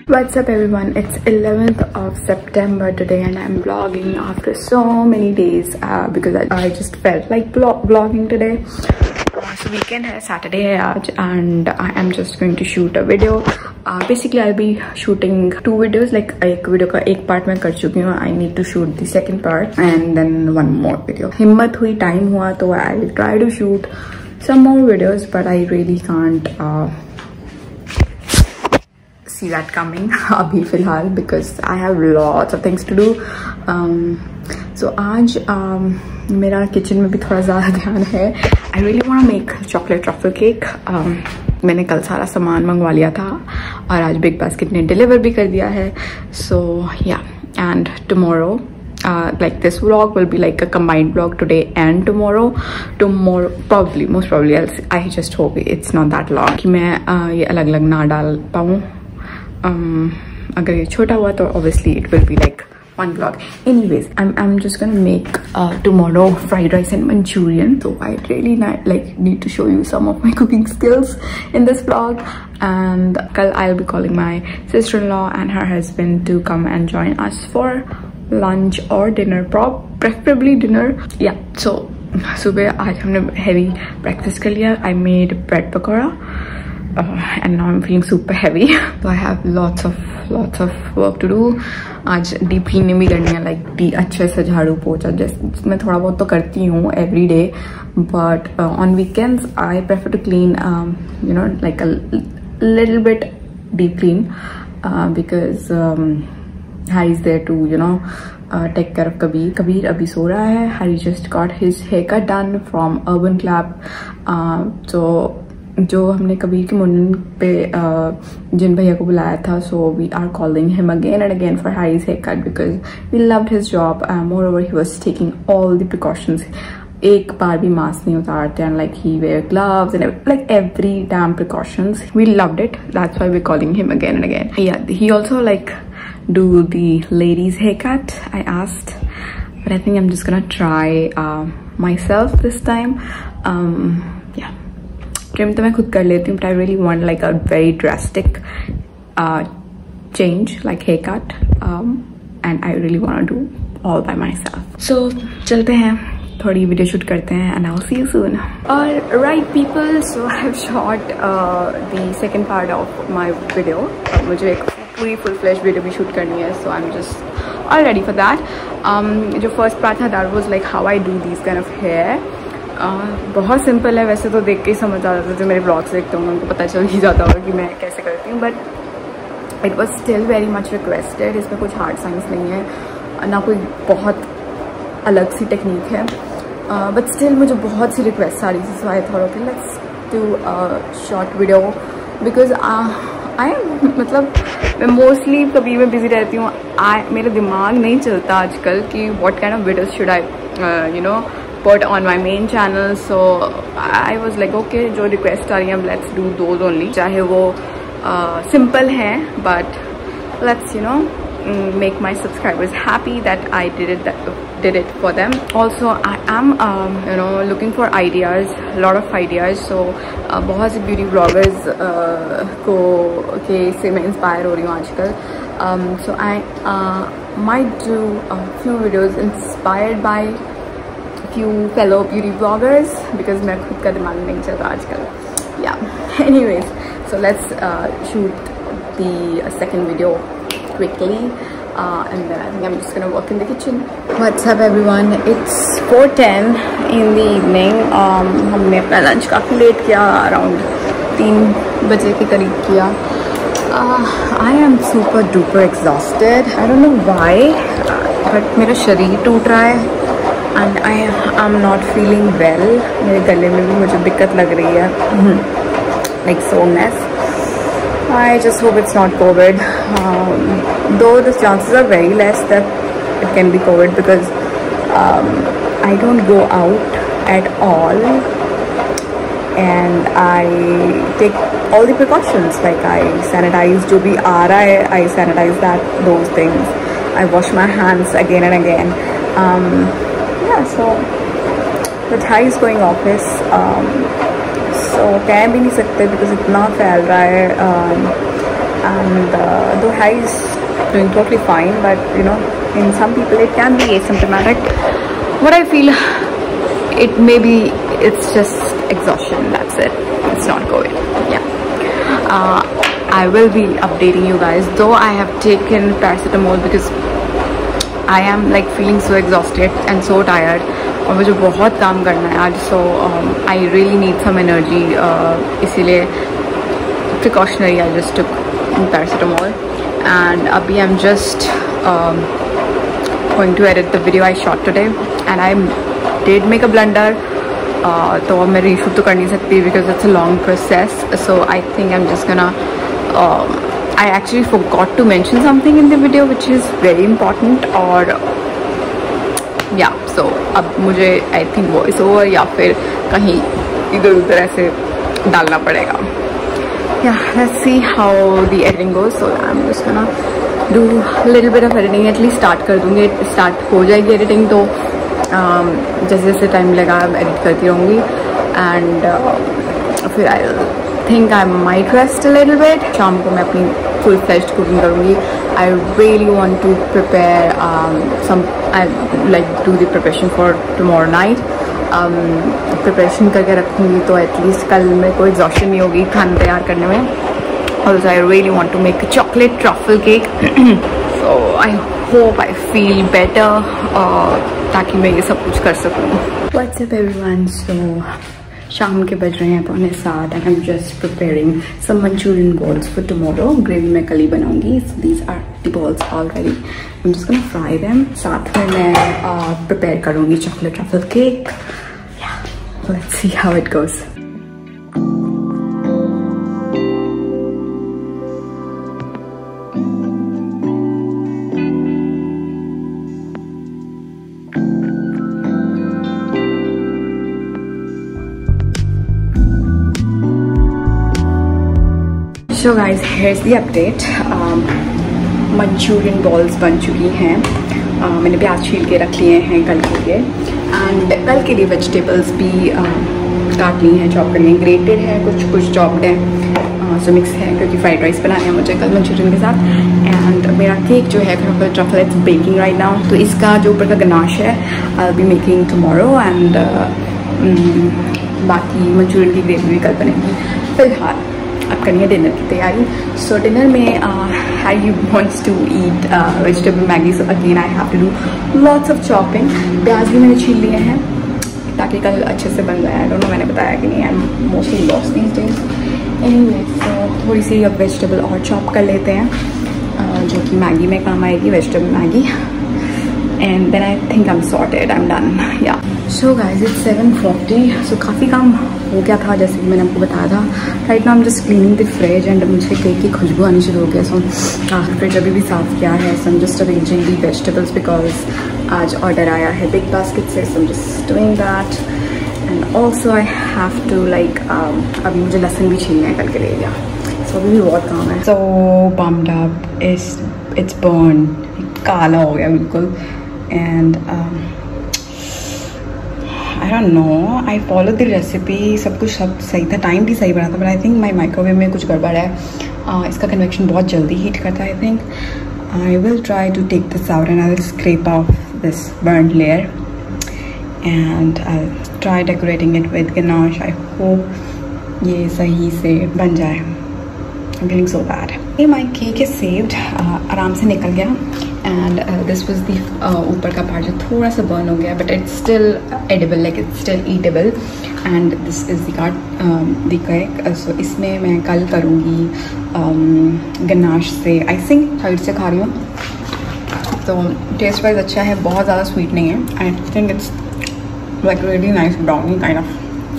What's up everyone, it's 11th of September today and I'm vlogging after so many days because I just felt like vlogging today. So weekend है, Saturday है आज and I am just going to shoot a video. Basically I'll be shooting 2 videos, like एक video का एक part मैं कर चुकी हूँ. I need to shoot the second part and then one more video. हिम्मत हुई, time हुआ तो I'll try to shoot some more videos but I really can't see that coming अभी फिलहाल because I have lots of things to do. So आज मेरा kitchen में भी थोड़ा ज़्यादा ध्यान है. I really want to make chocolate truffle cake. मैंने कल सारा सामान मंगवा लिया था और आज बिग बास्केट ने डिलीवर भी कर दिया है. So yeah, and tomorrow like this vlog will be like a combined vlog today and tomorrow probably, most probably I just hope it's not that long कि मैं ये अलग अलग ना डाल पाऊँ. अगर ये छोटा हुआ तो obviously it will be like one vlog. Anyways, I'm just gonna make tomorrow fried rice and Manchurian. So I really need to show you some of my cooking skills in this vlog. And I'll be calling my sister-in-law and her husband to come and join us for lunch or dinner, preferably dinner. Yeah. So सुबह आज हमने heavy breakfast कर लिया. I made bread pakora. And now I'm feeling super heavy. So I have lots of work to do. आज deep cleaning भी करनी है, like अच्छे से झाड़ू पोछा जैसे मैं थोड़ा बहुत तो करती हूँ every day, but on weekends I prefer to clean you know like a little bit deep clean because Harry is there to take care of Kabir. Kabir अभी सो रहा है. Harry just got his haircut done from Urban Club. So जो हमने कबीर के मुंडन पे जिन भैया को बुलाया था, so we are calling him again and again for Harry's haircut because we loved his job. Moreover he was taking all the precautions. एक बार भी मास्क नहीं उतारते and like he wear gloves and like every damn precautions. We loved it, that's why we are calling him again and again. Yeah he also like do the ladies haircut. I asked, but I think I'm just gonna try myself this time. Yeah, trim तो मैं खुद कर लेती हूँ, but I really want like a very drastic change, like haircut, and I really want to do all by myself. So चलते हैं, थोड़ी video shoot करते हैं and I'll see you soon. Alright people, so I have shot the second part of my video. मुझे एक पूरी full flash video भी shoot करनी है, so I'm just all ready for that. जो फर्स्ट पार्ट था that was like how I do these kind of hair. बहुत simple है वैसे तो, देख के ही समझ आ जाता है. जो मेरे ब्लॉग्स देखते होंगे उनको पता चल ही जाता होगा कि मैं कैसे करती हूँ, but it was still very much requested. इसमें कुछ हार्ड साइंस नहीं है ना, कोई बहुत अलग सी टेक्निक है, बट स्टिल मुझे बहुत सी रिक्वेस्ट आ रही थी. So I thought okay let's do short video because मतलब मैं मोस्टली कभी मैं बिजी रहती हूँ. मेरा दिमाग नहीं चलता आजकल कि what kind of videos should I put on my main channel. So I was like okay, जो request आ रही हैं let's do those only, चाहे वो simple हैं but let's make my subscribers happy that I did it for them. Also I am looking for ideas, lot of ideas. So बहुत से beauty bloggers से मैं inspire हो रही हूँ आजकल. So I might do a few videos inspired by few fellow beauty bloggers because मेरा खुद का दिमाग नहीं चलता आजकल. Yeah, anyways, so let's shoot the second video quickly and then I think I'm just gonna work in the kitchen. What's up everyone, it's 4:10 in the evening. हमने अपना lunch काफ़ी लेट किया, अराउंड 3 बजे के करीब किया. I am super duper exhausted. I don't know why, but मेरा शरीर टूट रहा है and I am not feeling well. मेरे गले में भी मुझे दिक्कत लग रही है, like soreness. I just hope it's not COVID. Though the chances are very less that it can be COVID because I don't go out at all and I take all the precautions, like I sanitize जो भी आ रहा है, I sanitize those things. I wash my hands again and again. Yeah, so but Harry is going office, so कह भी नहीं सकते because इतना फैल रहा है. and the hair is doing totally fine, but you know, in some people it can be asymptomatic. What I feel, it maybe it's just exhaustion, that's it. It's not COVID. Yeah. I will be updating you guys, though I have taken paracetamol because I am like feeling so exhausted and so tired, और मुझे बहुत काम करना है आज, so I really need some energy, इसीलिए precautionary I just took paracetamol. And abhi I'm just going to edit the video I shot today, and I did make a blunder. तो अब मैं रीशूट तो कर नहीं सकती because it's a long process, so I think I'm just gonna I actually forgot to mention something in the video which is very important, और yeah, so अब मुझे I think voice over या फिर कहीं इधर उधर ऐसे डालना पड़ेगा. Yeah, let's see how the editing goes. So I'm just gonna do a little bit of editing. At least start कर दूँगी, start हो जाएगी editing, तो जैसे जैसे टाइम लगा एडिट करती रहूँगी. एंड फिर I think I might rest a little bit. शाम को मैं अपनी फुल फ्लेश्ड कुकिंग करूँगी. I really want to prepare some, I like do the preparation for tomorrow night. Preparation करके रखूँगी तो एटलीस्ट कल मेरे को एग्जॉस्शन नहीं होगी खाना तैयार करने में. Also I really want to make chocolate truffle cake, so I hope I feel better ताकि मैं ये सब कुछ कर सकूँ. What's up everyone? So शाम के बज रहे हैं 7:15 and I'm just preparing some Manchurian balls for tomorrow. Gravy मैं कल ही बनाऊंगी. So these are the balls already. I'm just gonna fry them. साथ में मैं prepare करूँगी chocolate truffle cake. Yeah, let's see how it goes. So guys, here's the update. Manchurian balls बन चुकी हैं. मैंने प्याज छील के रख लिए हैं कल के लिए, एंड कल के लिए वेजिटेबल्स भी काट ली हैं, चॉप कर लिए. ग्रेटेड है, कुछ चॉप्ड है, सो मिक्स है क्योंकि फ्राइड राइस बनाने हैं मुझे कल मंचूरियन के साथ. एंड मेरा केक जो है truffle it's baking right now. तो इसका जो ऊपर का गनाश है I will be making tomorrow, and बाकी मंचूरियन की ग्रेवी भी कल बनेगी. फिलहाल अब करनी है डिनर की तैयारी. सो डिनर में I wants to eat vegetable Maggi, so again I have to do lots of chopping. प्याज भी मैंने छील लिए हैं ताकि कल अच्छे से बन जाए. आई डोंट नो मैंने बताया कि नहीं, I am mostly lost these days. Anyway, so थोड़ी सी अब वेजिटेबल और चॉप कर लेते हैं, जो कि मैगी में काम आएगी, vegetable Maggi. And then I think I am sorted, I am done. Yeah so guys it's 7:40. सो काफ़ी काम हो गया था जैसे कि मैंने आपको बताया था. Right now I am just cleaning the fridge and मुझे केक की खुशबू आनी शुरू हो गया. सो फ्रिज अभी भी साफ़ किया है. So I am just arranging the vegetables because आज ऑर्डर आया है बिग बास्केट से. So I am just doing that. And also I have to like अभी मुझे लहसुन भी छीलना है कल के लिए. सो अभी भी बहुत काम है. सो पम्प्ड अप, इट्स बर्न, काला हो गया बिल्कुल. And I don't know, I followed the recipe, सब कुछ सब सही था, टाइम भी सही बना था, but I think my microwave में कुछ गड़बड़ है. इसका कन्वेक्शन बहुत जल्दी हीट करता है. I think I will try to take this out and I will scrape off this burnt layer and I'll try decorating it with ganache. I hope ये सही से बन जाए. I'm feeling so bad. Okay, my cake is saved. आराम से निकल गया. And this was the ऊपर का पार्ट जो थोड़ा सा बर्न हो गया, but it's still edible, like it's still eatable. And this is the cake. So इसमें मैं कल करूँगी गनाश से आइसिंग. साइड से खा रही हूँ तो टेस्ट वाइज अच्छा है, बहुत ज़्यादा स्वीट नहीं है. I think it's like really nice brownie kind of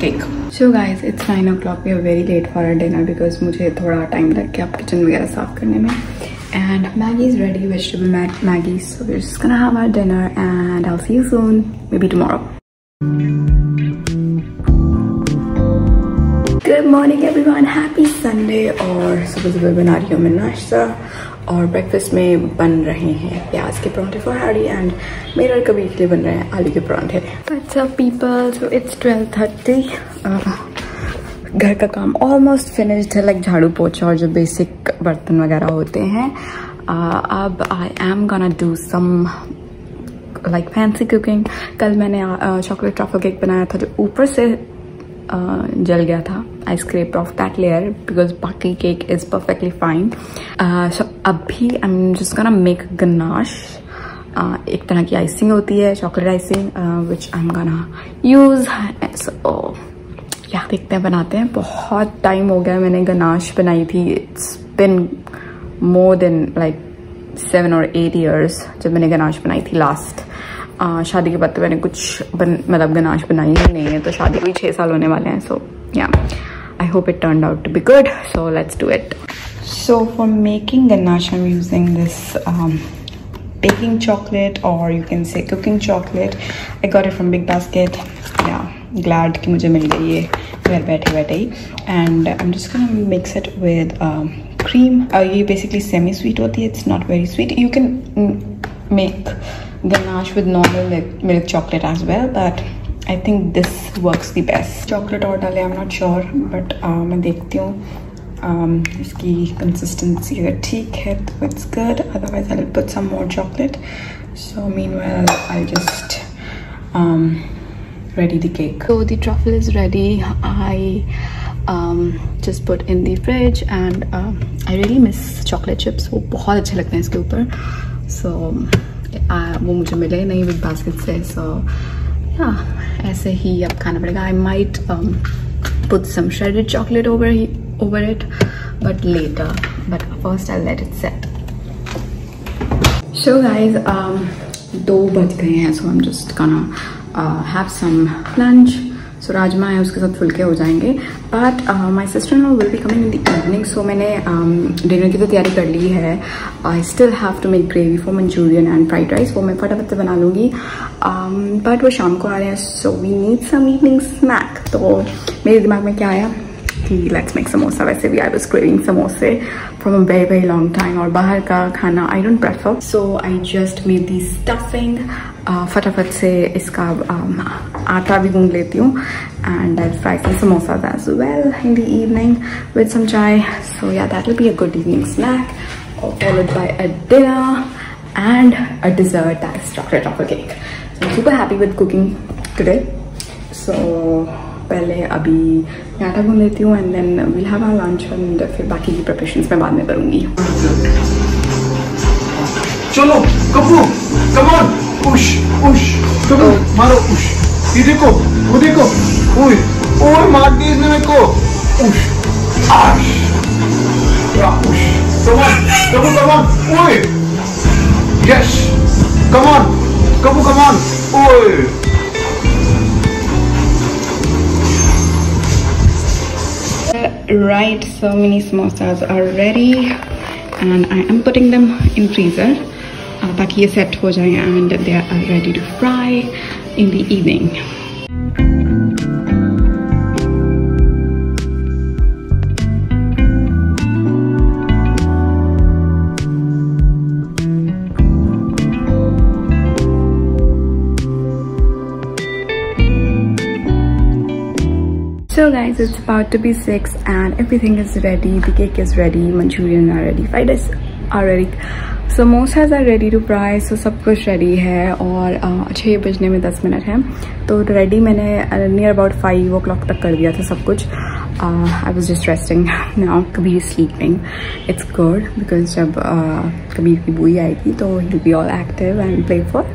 cake. So guys, it's 9 o'clock. We are very late for our dinner because मुझे थोड़ा टाइम लग गया किचन वगैरह साफ करने में. And Maggie is ready, vegetable Maggie. So we're just gonna have our dinner and I'll see you soon, maybe tomorrow. Good morning everyone, happy Sunday. और सुबह बना रही हूँ मैं नाश्ता और ब्रेकफास्ट में बन रहे हैं प्याज के पराठे फॉर हैरी एंड मेरे और कबीर के लिए बन रहे हैं आलू के पराठे. What's up people? So it's 12:30. घर का काम ऑलमोस्ट फिनिश्ड है, लाइक झाड़ू पोछा और जो बेसिक बर्तन वगैरह होते हैं। अब I am gonna do some like fancy cooking. कल मैंने चॉकलेट ट्रफल केक बनाया था जो ऊपर से जल गया था। I scrapped off that layer because बाकी cake is perfectly fine. So अभी I am just gonna make ganache. एक तरह की आइसिंग होती है, chocolate icing, which I am gonna use. So yeah देखते हैं, बनाते हैं। बहुत टाइम हो गया मैंने गनाश बनाई थी। It's been more than like 7 or 8 years जब मैंने गनाश बनाई थी लास्ट। शादी के बाद तो मैंने कुछ मतलब गनाश बनाई ही नहीं है, तो शादी को ही 6 साल होने वाले हैं। So yeah I hope it turned out to be good. So let's do it. So for making ganache I am using this baking chocolate, or you can say cooking chocolate. I got it from Big Basket. Yeah, glad कि मुझे मिल गई ये घर बैठे बैठे ही। And I'm just gonna mix it with cream. ये basically semi sweet होती है, it's not very sweet. You can make ganache with normal milk chocolate as well, but I think this works the best. Chocolate और डाले I'm not sure, but मैं देखती हूँ इसकी consistency अगर ठीक है तो it's good, otherwise I will put some more chocolate. So meanwhile I just ready the cake. So the truffle is ready. I just put in the fridge and I really miss chocolate chips. वो बहुत अच्छे लगते हैं इसके ऊपर। So वो मुझे मिले नहीं बिग बास्केट से। So yeah, ऐसे ही अब खाना पड़ेगा। I might put some shredded chocolate over it, but later. But first I'll let it set. So guys, 2 बज गए हैं, so I'm just gonna have some lunch. So rajma है, उसके साथ फुलके हो जाएंगे। But my sister-in-law will be coming in the evening, so मैंने डिनर की तो तैयारी कर ली है। I still have to make gravy for Manchurian and fried rice, वो मैं फटाफट से बना लूँगी। But वो शाम को आ रहे हैं, so we need some evening snack। तो मेरे दिमाग में क्या आया कि लेट्स मेक समोसा। वैसे भी आई वाज क्रेविंग समोसे from a very very long time, और बाहर का खाना I don't prefer. So I just made the stuffing. फटाफट से इसका आटा भी गूंद लेती हूँ, and I fry some samosas as well in the evening with some chai. So yeah that will be a good evening snack, followed by a dinner and a dessert that is chocolate truffle cake. So I am super happy with cooking today. So पहले अभी आटा गूंद लेती हूँ, and then will have our lunch, and फिर बाकी की preparations मैं बाद में करूँगी। चलो Kapu, come on, push push, चलो मारो पुश। ये देखो, वो देखो, ओए ओए मार दी इसने मेरे को। पुश आश, या पुश, कम ऑन कपू, कम ऑन, ओए यस, कम ऑन कपू, कम ऑन, ओए। Right, so mini samosas are ready and I am putting them in freezer ताकि ये set हो जाए and they are ready to fry in the evening. So guys, it's about to be 6 and everything is ready. The cake is ready, Manchurian are ready, fried rice are ready, samosas are ready to fry. So सब कुछ ready है और 6 बजने में 10 minute है, तो ready मैंने near about 5 o'clock तक कर दिया था सब कुछ। I was just resting now. Kabir is sleeping. It's good because जब कबीर की बुई आएगी तो he'll be all active and playful.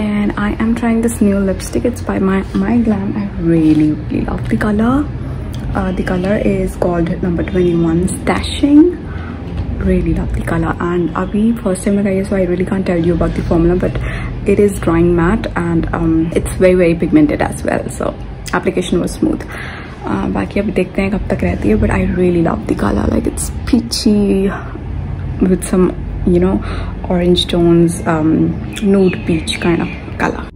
And I am trying this new lipstick. It's by my Glam. I really love the color. The color is called number 21 Stashing. Really love the color, and abhi first time लगाई है, so I really can't tell you about the formula, but it is drying matte and it's very pigmented as well, so application was smooth. बाकी अभी देखते हैं कब तक रहती है, but I really love the color. Like it's peachy with some, you know, orange tones, nude peach kind of color.